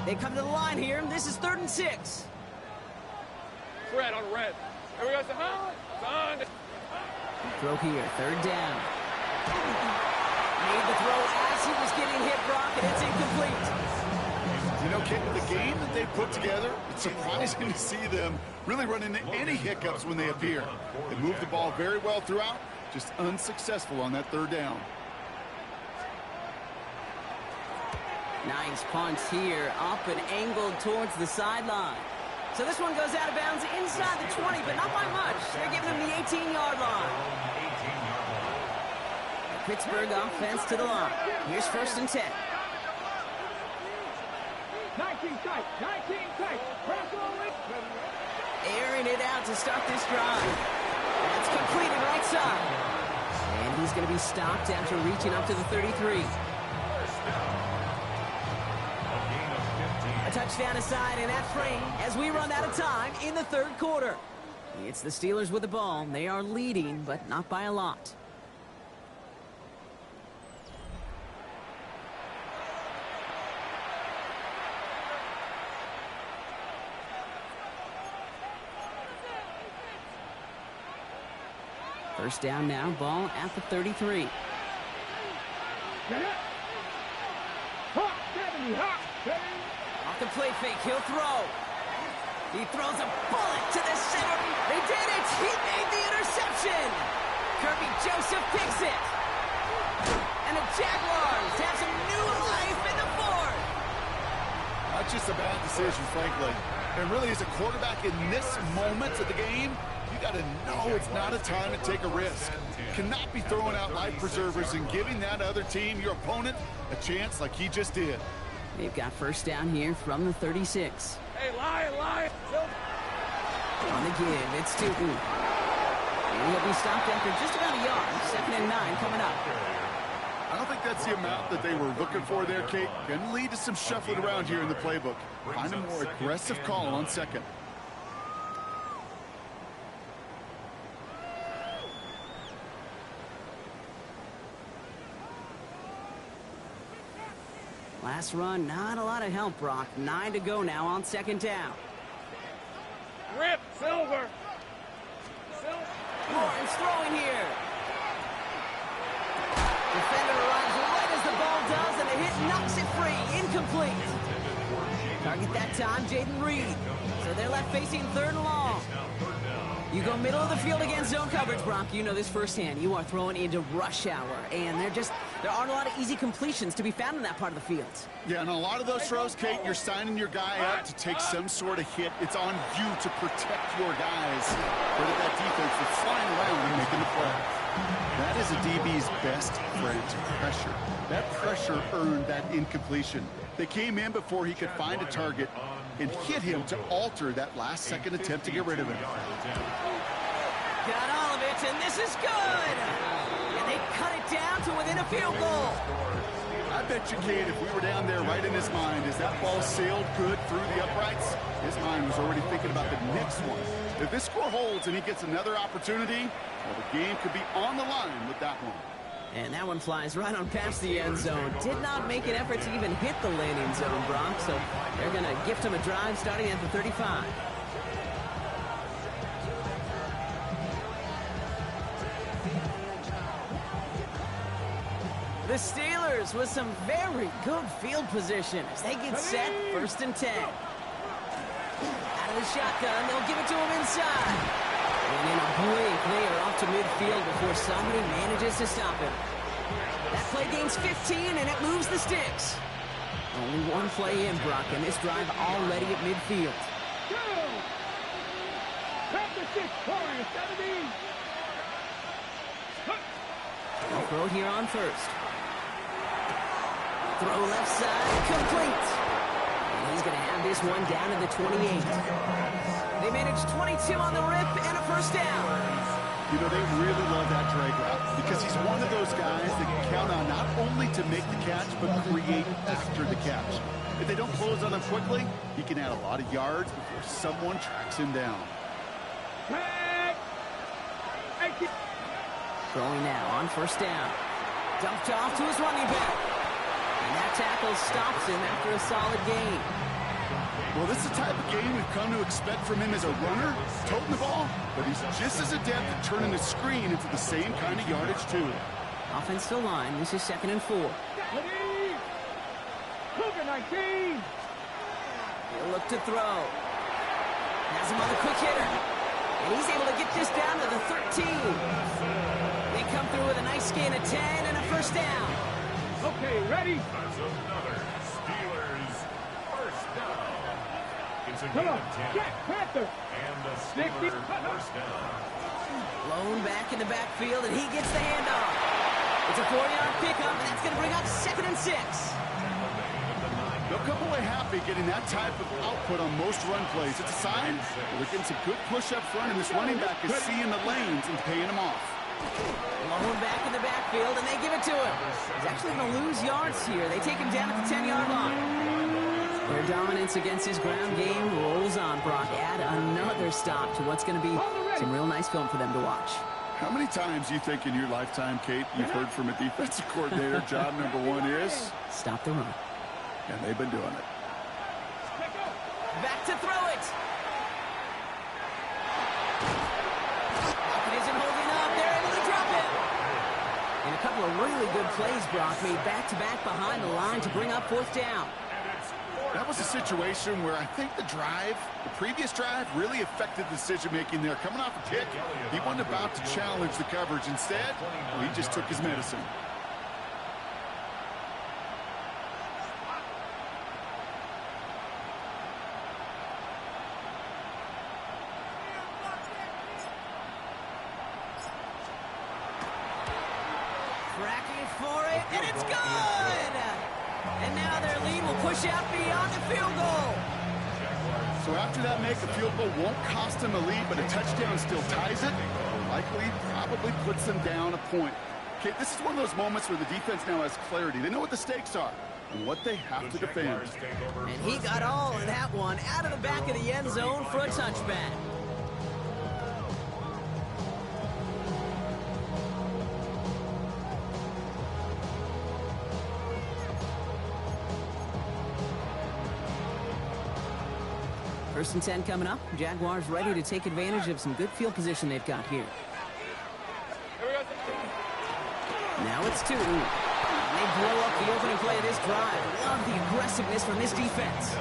They come to the line here. This is 3rd and 6. Red on red. Here we go, son. Throw here, 3rd down. Made the throw as he was getting hit, Brock, and it's incomplete. You know, Kate, the game that they put together, it's surprising to see them really run into any hiccups when they appear. They move the ball very well throughout, just unsuccessful on that 3rd down. Nice punt here, up and angled towards the sideline. So this one goes out of bounds inside the 20, but not by much. They're giving him the 18-yard line. The Pittsburgh offense to the line. Here's 1st and 10. 19 tight. Press only. Airing it out to start this drive. That's completed right side. And he's going to be stopped after reaching up to the 33. A touchdown aside in that frame as we run out of time in the 3rd quarter. It's the Steelers with the ball. They are leading, but not by a lot. First down now, ball at the 33. Off the play fake, he'll throw. He throws a bullet to the center. They did it! He made the interception! Kirby Joseph picks it. And the Jaguars have some new life in the 4th. Not just a bad decision, frankly. And really, as a quarterback in this moment of the game, you got to know it's not a time to take a risk. You cannot be throwing out life preservers and giving that other team, your opponent, a chance like he just did. They've got first down here from the 36. Hey, Lion. On the give, it's Tootin. And he'll be stopped after just about a yard. 2nd and 9 coming up. I don't think that's the amount that they were looking for there, Kate. Going to lead to some shuffling around here in the playbook. Find a more aggressive call on 2nd. Last run, not a lot of help, Brock. 9 to go now on 2nd down. Rip, Silver. Lawrence throwing here. Defender arrives right as the ball does, and the hit knocks it free. Incomplete. Target that time, Jaden Reed. So they're left facing 3rd and long. You go middle of the field against zone coverage, Brock. You know this firsthand. You are throwing into rush hour, and there aren't a lot of easy completions to be found in that part of the field. Yeah, and a lot of those throws, Kate, you're signing your guy up to take some sort of hit. It's on you to protect your guys. But at that defense, they're flying around and making the play. That is a DB's best friend, pressure. That pressure earned that incompletion. They came in before he could find a target and hit him to alter that last-second attempt to get rid of him. Got all of it, and this is good! And they cut it down to within a field goal. I bet you, Kate, if we were down there right in his mind, as that ball sailed good through the uprights, his mind was already thinking about the next one. If this score holds and he gets another opportunity, well, the game could be on the line with that one. And that one flies right on past the end zone. Did not make an effort to even hit the landing zone, Brock, so they're going to gift him a drive starting at the 35. The Steelers Steelers with some very good field position as they get set, 1st and 10. Out of the shotgun, they'll give it to him inside. And in a blink, they are off to midfield before somebody manages to stop him. That play gains 15, and it moves the sticks. Only one play in, Brock, and this drive already at midfield. They'll throw here on 1st. Throw left side, complete. And he's going to have this one down to the 28. They managed 22 on the rip and a 1st down. You know, they really love that drag route because he's one of those guys that can count on not only to make the catch, but create after the catch. If they don't close on him quickly, he can add a lot of yards before someone tracks him down. Throwing now on 1st down. Dumped off to his running back. And that tackle stops him after a solid gain. Well, this is the type of game we've come to expect from him as a runner, toting the ball, but he's just as adept at turning the screen into the same kind of yardage, too. Offensive line, this is 2nd and 4. Cougar 19. He'll look to throw. Has him on the quick hitter. And he's able to get this down to the 13. They come through with a nice gain of 10 and a 1st down. Okay, ready? That's another Steelers 1st down. It's a Come gain on, of 10. Jack Panther. And the Steelers 1st down. Blown back in the backfield, and he gets the handoff. It's a 4-yard pickup, and that's going to bring up 2nd and 6. They'll come away happy getting that type of output on most run plays. It's a sign that they're getting some good push up front, and this running back is seeing the lanes and paying them off. Blown back in the backfield, and they give it to him. He's actually going to lose yards here. They take him down at the 10-yard line. Their dominance against his ground game rolls on, Brock. Add another stop to what's going to be some real nice film for them to watch. How many times do you think in your lifetime, Kate, you've heard from a defensive coordinator, job number 1 is? Stop the run. And they've been doing it. Back to throw it. It isn't holding up. They're able to drop it. And a couple of really good plays, Brock, made back-to-back behind the line to bring up 4th down. That was a situation where I think the previous drive, really affected the decision-making there. Coming off a kick, he wasn't about to challenge the coverage. Instead, he just took his medicine. Tracking for it, and it's good! And now their lead will push out beyond the field goal. So after that make, a field goal won't cost them a lead, but a touchdown still ties it. Likely, probably puts them down a point. Okay, this is one of those moments where the defense now has clarity. They know what the stakes are and what they have to defend. And he got all of that one out of the back of the end zone for a touchback. First and 10 coming up. Jaguars ready to take advantage of some good field position they've got here. Now it's 2. They blow up the opening play of this drive. Love the aggressiveness from this defense.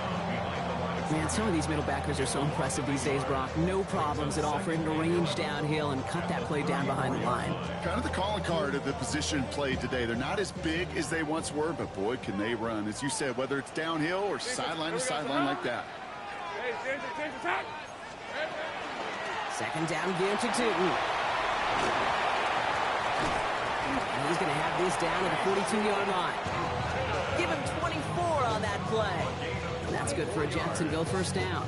Man, some of these middle backers are so impressive these days, Brock. No problems at all for him to range downhill and cut that play down behind the line. Kind of the calling card of the position played today. They're not as big as they once were, but boy, can they run. As you said, whether it's downhill or sideline to sideline like that. Second down, give to 2. And he's going to have this down at the 42-yard line. Give him 24 on that play. And that's good for a Jacksonville first down.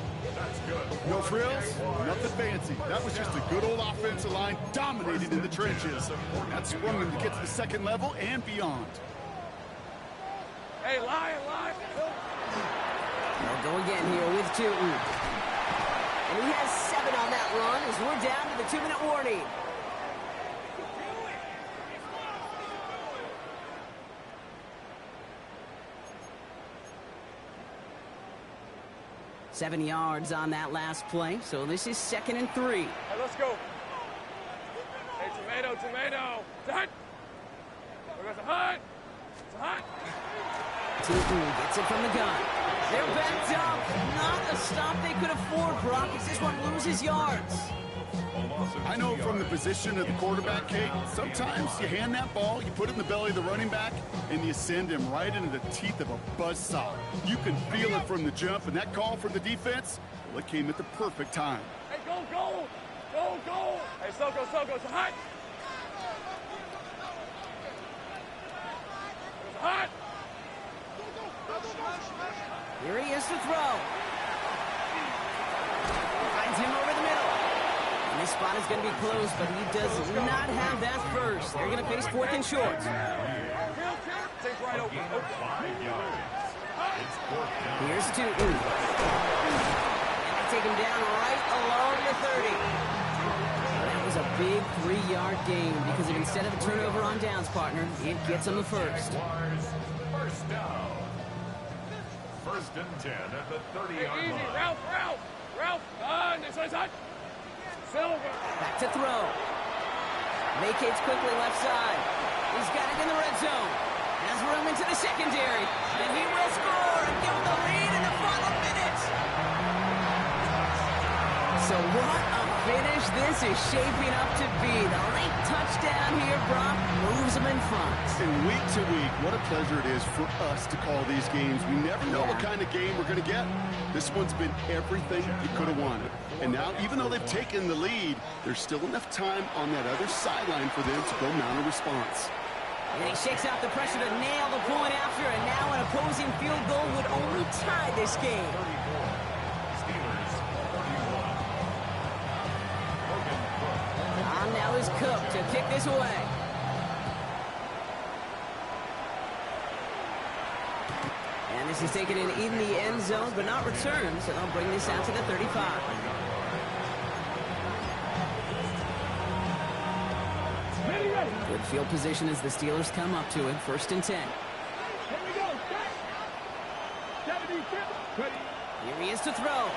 No frills, nothing fancy. That was just a good old offensive line dominated in the trenches. That sprung them to get to the second level and beyond. Hey, line. They'll go again here with 2. And he has 7 on that run as we're down to the 2-minute warning. Seven yards on that last play, so this is 2nd and 3. Hey, let's go. Hey, tomato. Hut. We're going to hut. It's hot. Tootin gets it from the gun. They're backed up. Not a stop they could afford, Brock, as this one loses yards. I know from the position of the quarterback, Kate, sometimes you hand that ball, you put it in the belly of the running back, and you send him right into the teeth of a buzzsaw. You can feel it from the jump, and that call from the defense, well, it came at the perfect time. Hey, go, go! Go, go! Hey, Soko, it's hot! It's hot! Here he is to throw. Finds him over the middle. And this spot is going to be close, but he does not have that first. They're going to face 4th and short. Take right open. 5 yards. It's 4th down. Here's Tootin. And they take him down right along the 30. That was a big 3-yard gain because if instead of a turnover on downs, partner, it gets him the first. Jaguars, first down. 1st and 10 at the 30-yard Easy, line. Ralph! This one's hot! Silver! Back to throw. Vacates quickly left side. He's got it in the red zone. Has room into the secondary. And he will score and give them the lead in the final minutes. So what a finish this is shaping up to be. The late touchdown here, Brock, moves them in front. And week to week, what a pleasure it is for us to call these games. We never know what kind of game we're going to get. This one's been everything you could have wanted. And now, even though they've taken the lead, there's still enough time on that other sideline for them to go mount a response. And he shakes out the pressure to nail the point after, and now an opposing field goal would only tie this game. Steelers, 31. On now is Cook to kick this away. And this is taken in the end zone, but not returned, so they'll bring this out to the 35. Good field position as the Steelers come up to it. 1st and 10. Here we go. Set. 75. Ready. Here he is to throw.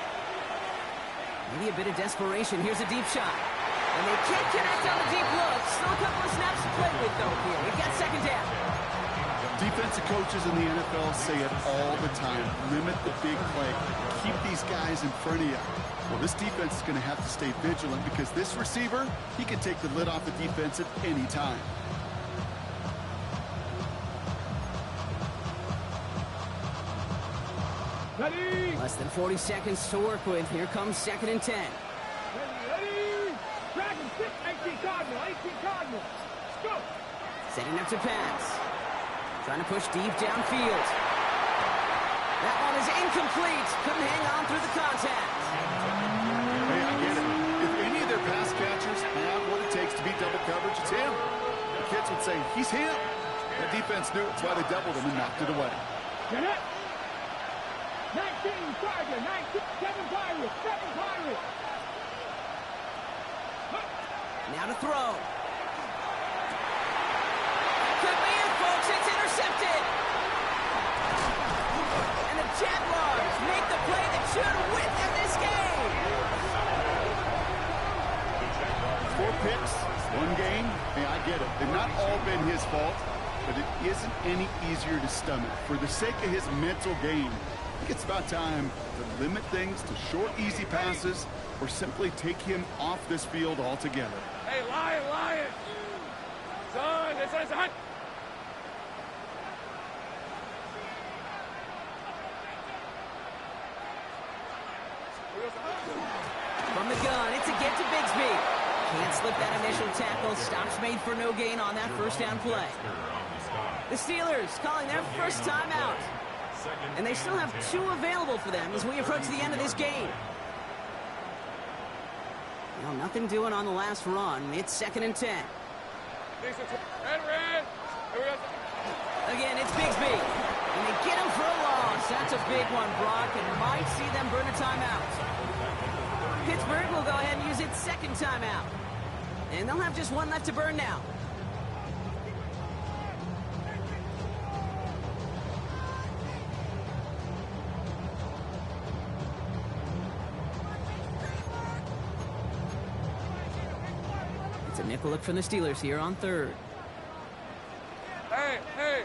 Maybe a bit of desperation. Here's a deep shot. And they can't connect on the deep look. Still a couple of snaps to play with, though, here. We've got 2nd down. Defensive coaches in the NFL say it all the time. Limit the big play. Keep these guys in front of you. Well, this defense is going to have to stay vigilant because this receiver, he can take the lid off the defense at any time. Ready. Less than 40 seconds to work with. Here comes 2nd and 10. Ready. Dragon 6. 18 Cardinal. 18 Cardinal. Go. Setting up to pass. Trying to push deep downfield. That one is incomplete. Couldn't hang on through the contact. Hey, I get it. If any of their pass catchers have what it takes to beat double coverage, it's him. The kids would say, he's him. The defense knew it's why they doubled him and knocked it away. Get it. 19 Tiger. 19. 7 Pirates. 7 Pirates. Now to throw. Could be it, folks. It's intercepted. And the Jaguars make the play that should win them this game. 4 picks, 1 game. Hey, I get it. They've not all been his fault, but it isn't any easier to stomach. For the sake of his mental game, I think it's about time to limit things to short, easy passes or simply take him off this field altogether. Hey, Lion! Son, this one's hot! From the gun, it's a get to Bigsby. Can't slip that initial tackle. Stops made for no gain on that 1st down play. The Steelers calling their first timeout. And they still have 2 available for them as we approach the end of this game. Well, nothing doing on the last run. It's 2nd and 10. Red. Again, it's Bigsby. And they get him for a loss. That's a big one, Brock, and might see them burn a timeout. Pittsburgh will go ahead and use its 2nd timeout. And they'll have just 1 left to burn now. It's a nickel look from the Steelers here on 3rd. Hey,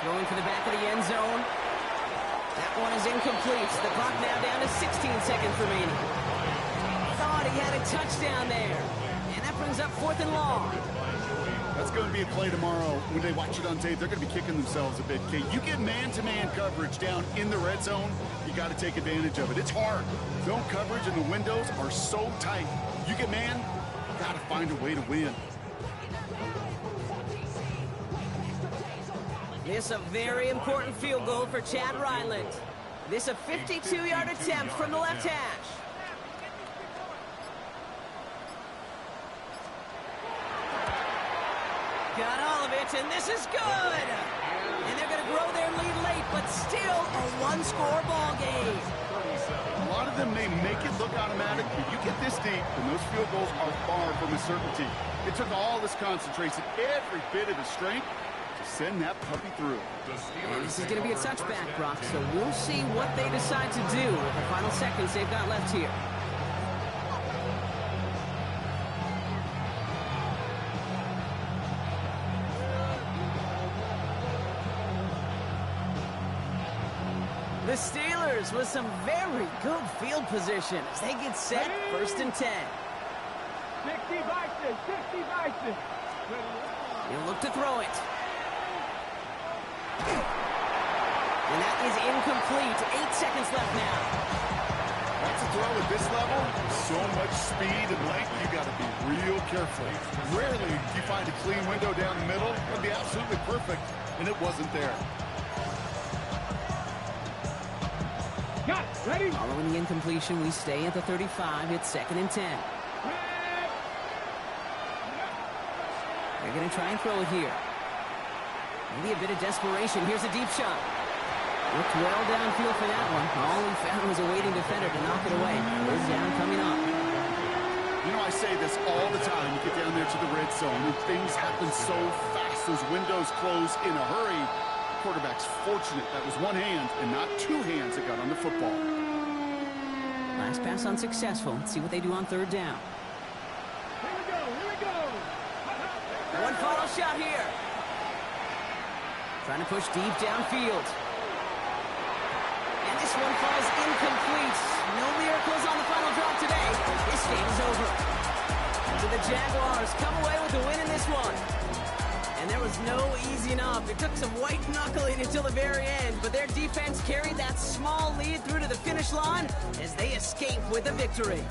Throwing for the back of the end zone. That one is incomplete. The clock now down to 16 seconds remaining. Thought he had a touchdown there. And that brings up 4th and long. That's going to be a play tomorrow. When they watch it on tape, they're going to be kicking themselves a bit. Okay, you get man-to-man coverage down in the red zone, you got to take advantage of it. It's hard. Zone coverage and the windows are so tight. You get man, you got to find a way to win. This a very important field goal for Chad Ryland. This a 52-yard attempt from the left hash. Got all of it, and this is good. And they're going to grow their lead late, but still a one-score ball game. A lot of them may make it look automatic, but you get this deep, and those field goals are far from a certainty. It took all this concentration, every bit of his strength, to send that puppy through. And this is going to be a touchback, Brock, so we'll see what they decide to do with the final seconds they've got left here. The Steelers with some very good field position as they get set, 1st and 10. 60 Bison, 60 Bison. He'll look to throw it. And that is incomplete. 8 seconds left now. That's a throw at this level. So much speed and length, you got to be real careful. Rarely do you find a clean window down the middle. It'd be absolutely perfect, and it wasn't there. Got it. Ready? Following the incompletion, we stay at the 35. It's 2nd and 10. They're going to try and throw it here. Maybe a bit of desperation. Here's a deep shot. Looked well downfield for that one. All he found was a waiting defender to knock it away. Third down coming up. You know, I say this all the time. You get down there to the red zone, and things happen so fast. Those windows close in a hurry. Quarterback's fortunate that was one hand and not two hands that got on the football. Last pass unsuccessful. Let's see what they do on 3rd down. Here we go, here we go. One final shot here. Trying to push deep downfield. And this one falls incomplete. No miracles on the final drop today. This game is over. So the Jaguars come away with the win in this one. And there was no easing up. It took some white knuckling until the very end, but their defense carried that small lead through to the finish line as they escape with a victory.